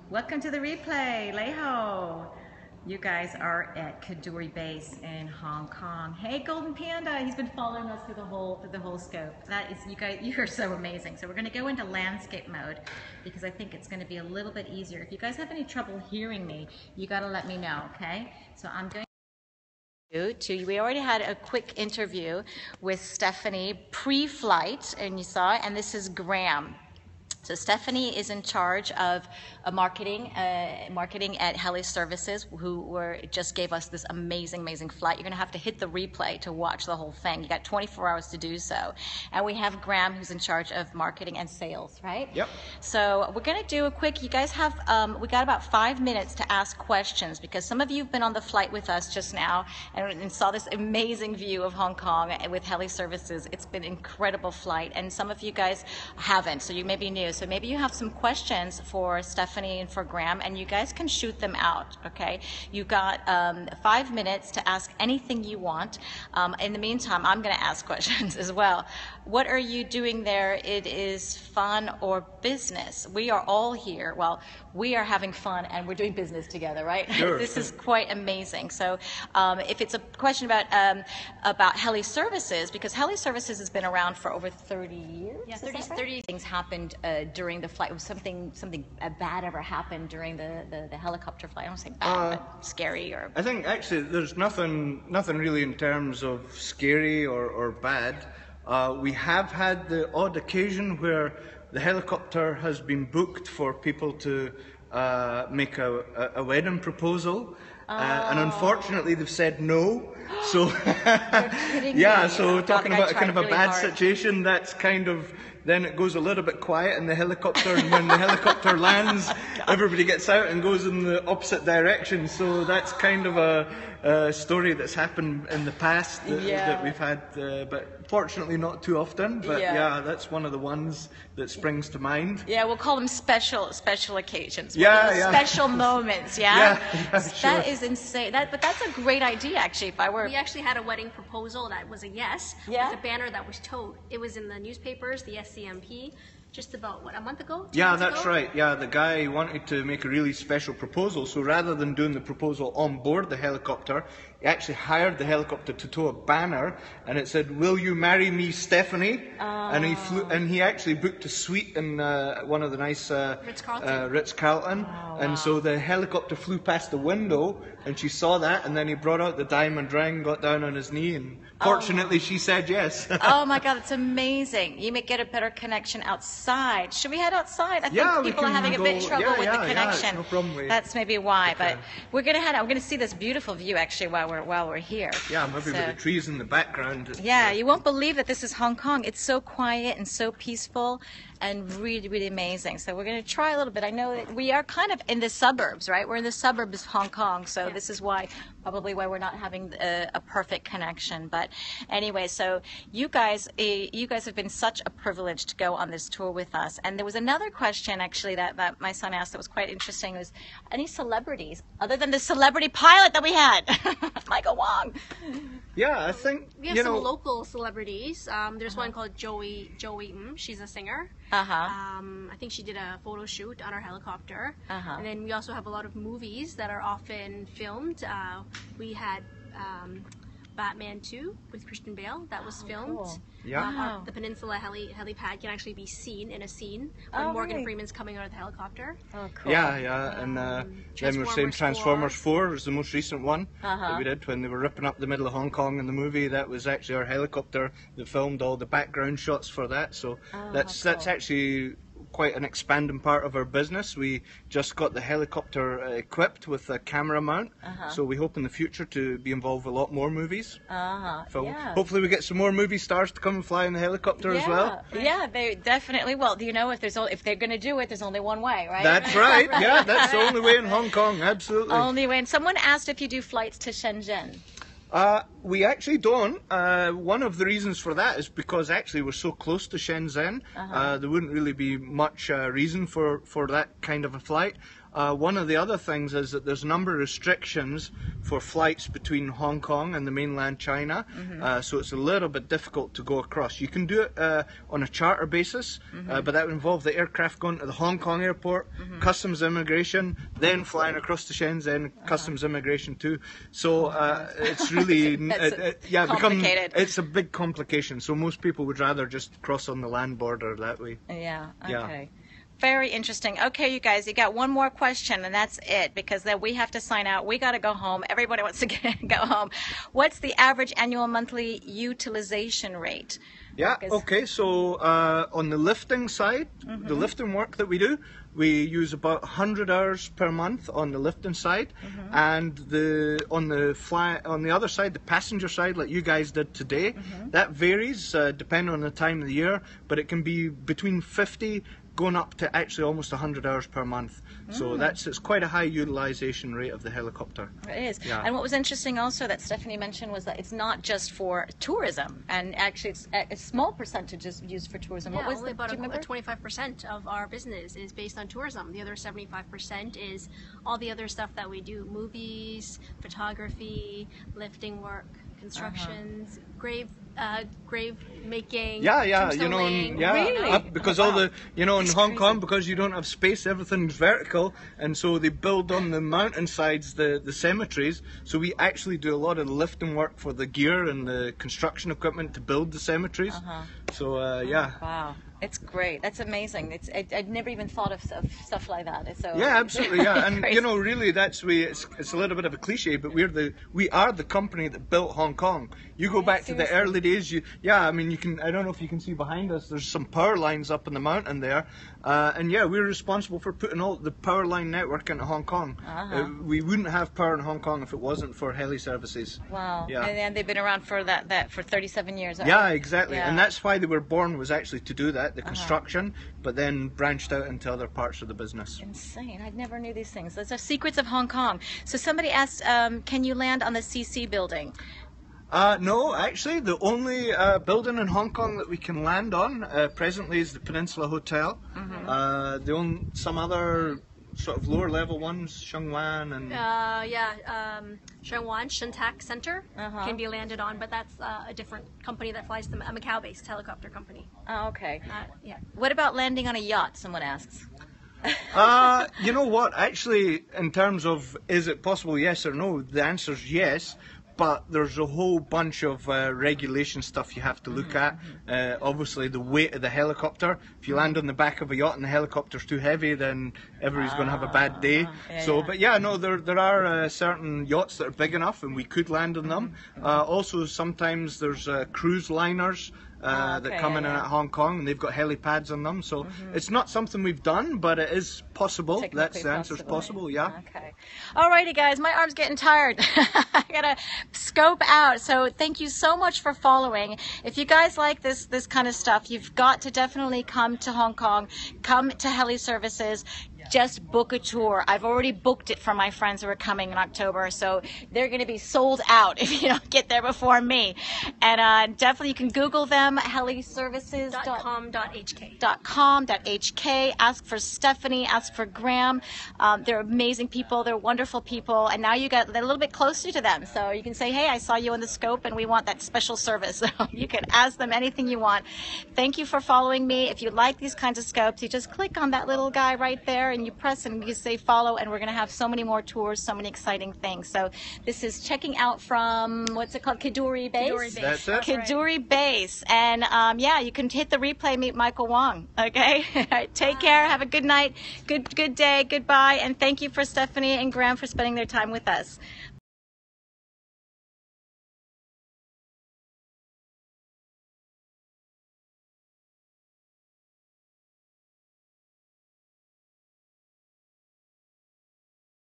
Welcome to the replay, Leiho. You guys are at Kadoorie Base in Hong Kong. Hey, Golden Panda, he's been following us through the whole scope. That is, you guys, you are so amazing. So we're going to go into landscape mode because I think it's going to be a little bit easier. If you guys have any trouble hearing me, you got to let me know, okay? So I'm going we already had a quick interview with Stephanie pre-flight, and you saw it, and this is Graham. So Stephanie is in charge of marketing at Heliservices, who just gave us this amazing flight. You're going to have to hit the replay to watch the whole thing. You got 24 hours to do so. And we have Graham, who's in charge of marketing and sales, right? Yep. So we're going to do a quick, you guys have, we got about 5 minutes to ask questions because some of you have been on the flight with us just now and saw this amazing view of Hong Kong with Heliservices. It's been an incredible flight, and some of you guys haven't, so you may be new. So maybe you have some questions for Stephanie and for Graham, and you guys can shoot them out, okay? You got 5 minutes to ask anything you want. In the meantime, I'm going to ask questions as well. What are you doing there? It is fun or business? We are all here. Well, we are having fun and we're doing business together, right? Sure. This is quite amazing. So if it's a question about Heliservices, because Heliservices has been around for over 30 years. Yeah, 30 things happened during the flight. Was something bad ever happened during the helicopter flight? I don't say bad, but scary or. I think actually there's nothing really in terms of scary or bad. We have had the odd occasion where the helicopter has been booked for people to make a wedding proposal, and unfortunately they've said no. So yeah, so talking about kind of a bad situation, that's kind of. Then it goes a little bit quiet in the helicopter, and when the helicopter lands, everybody gets out and goes in the opposite direction. So that's kind of a story that's happened in the past that we've had, but fortunately not too often. But yeah, that's one of the ones that springs to mind. Yeah, we'll call them special occasions. Special moments. Yeah, sure. That is insane. But that's a great idea, actually. If I were, we actually had a wedding proposal that was a yes. Yeah. With a banner that was towed. It was in the newspapers, the SCMP, just about a month ago? Yeah, that's right. Yeah, the guy wanted to make a really special proposal, so rather than doing the proposal on board the helicopter, he actually hired the helicopter to tow a banner, and it said, "Will you marry me, Stephanie?" And he flew, and he actually booked a suite in one of the nice Ritz-Carlton, and so the helicopter flew past the window, and she saw that, and then he brought out the diamond ring, got down on his knee, and fortunately she said yes. Oh my God, it's amazing. You may get a better connection outside. Should we head outside? I think people are having a bit of trouble with the connection. No problem. That's maybe why, but we're going to head out. We're going to see this beautiful view actually while we're here. Yeah, maybe with the trees in the background. Yeah, you won't believe that this is Hong Kong. It's so quiet and so peaceful and really amazing. So we're going to try a little bit. I know that we are kind of in the suburbs, right? We're in the suburbs of Hong Kong, so this is probably why we're not having a perfect connection. But anyway, so you guys have been such a privilege to go on this tour with us. And there was another question actually that my son asked that was quite interesting. Was any celebrities other than the celebrity pilot that we had, Michael Wong? Yeah, I think we have some local celebrities. There's one called Joey She's a singer. I think she did a photo shoot on our helicopter. And then we also have a lot of movies that are often filmed. We had Batman 2 with Christian Bale. That was filmed. Cool. Yeah. The Peninsula helipad can actually be seen in a scene when Morgan Freeman's coming out of the helicopter. Oh, cool. Yeah, and then we're saying Transformers 4 was the most recent one that we did when they were ripping up the middle of Hong Kong in the movie. That was actually our helicopter that filmed all the background shots for that. So that's actually quite an expanding part of our business. We just got the helicopter equipped with a camera mount, so we hope in the future to be involved with a lot more movies. Hopefully we get some more movie stars to come and fly in the helicopter as well. Yeah, they definitely will. Do you know if they're going to do it, there's only one way, right? That's right. Yeah, that's the only way in Hong Kong. Absolutely. Only way. And someone asked if you do flights to Shenzhen. We actually don't. One of the reasons for that is because actually we're so close to Shenzhen, there wouldn't really be much reason for that kind of a flight. One of the other things is that there's a number of restrictions for flights between Hong Kong and the mainland China, so it's a little bit difficult to go across. You can do it on a charter basis, but that would involve the aircraft going to the Hong Kong airport, customs immigration, then flying across to Shenzhen, customs immigration too. So it's really complicated. It's a big complication. So most people would rather just cross on the land border that way. Yeah. Okay. Very interesting. Okay, you guys, you got one more question, and that's it, because then we have to sign out. We got to go home. Everybody wants to go home. What's the average annual monthly utilization rate? Yeah, okay, so on the lifting side, the lifting work that we do, we use about 100 hours per month on the lifting side, and on the other side, the passenger side, like you guys did today, that varies depending on the time of the year, but it can be between 50 going up to actually almost 100 hours per month. So it's quite a high utilization rate of the helicopter. It is. Yeah. And what was interesting also that Stephanie mentioned was that it's not just for tourism, and actually it's a small percentage is used for tourism. Yeah, what was only about 25% of our business is based on tourism. The other 75% is all the other stuff that we do: movies, photography, lifting work, constructions, grave making. Because all the in Hong Kong, because you don't have space, everything's vertical, and so they build on the mountainsides the cemeteries. So we actually do a lot of the lifting work for the gear and the construction equipment to build the cemeteries. So Wow. It's great. That's amazing. I'd never even thought of stuff like that. So yeah, absolutely. Yeah, and really, it's a little bit of a cliche, but we are the company that built Hong Kong. You go back to the early days. You can. I don't know if you can see behind us. There's some power lines up in the mountain there, and we're responsible for putting all the power line network into Hong Kong. We wouldn't have power in Hong Kong if it wasn't for Heliservices. Wow. Yeah. And they've been around for that for 37 years. Yeah, exactly. Yeah. And that's why they were born, was actually to do that. The construction, but then branched out into other parts of the business. Insane. I never knew these things. Those are secrets of Hong Kong. So somebody asked, can you land on the CC building? No, actually, the only building in Hong Kong that we can land on presently is the Peninsula Hotel. Some other sort of lower level ones, Shengwan and Shengwan Shentak Center can be landed on, but that's a different company that flies them, a Macau-based helicopter company. Oh, okay. Yeah. What about landing on a yacht? Someone asks. You know what? Actually, in terms of is it possible, yes or no, the answer is yes. But there's a whole bunch of regulation stuff you have to look at. Obviously, the weight of the helicopter. If you land on the back of a yacht and the helicopter's too heavy, then everybody's going to have a bad day. There are certain yachts that are big enough, and we could land on them. Also, sometimes there's cruise liners that come in at Hong Kong, and they've got helipads on them. So it's not something we've done, but it is possible. That's the answer. Is possible. Yeah. Okay. Alrighty, guys. My arm's getting tired. I gotta scope out. So thank you so much for following. If you guys like this kind of stuff, you've got to definitely come to Hong Kong. Come to Heliservices. Just book a tour. I've already booked it for my friends who are coming in October, so they're going to be sold out if you don't get there before me. And definitely you can Google them, heliservices.com.hk. Ask for Stephanie, ask for Graham. They're amazing people. They're wonderful people. And now you got a little bit closer to them, so you can say, hey, I saw you on the scope and we want that special service. So you can ask them anything you want. Thank you for following me. If you like these kinds of scopes, you just click on that little guy right there and you press and you say follow, and we're going to have so many more tours, so many exciting things. So this is checking out from, what's it called, Kadoorie Base? That's it. Kadoorie Base. And you can hit the replay, meet Michael Wong. Okay? Take care. Have a good night. Good day. Goodbye. And thank you for Stephanie and Graham for spending their time with us.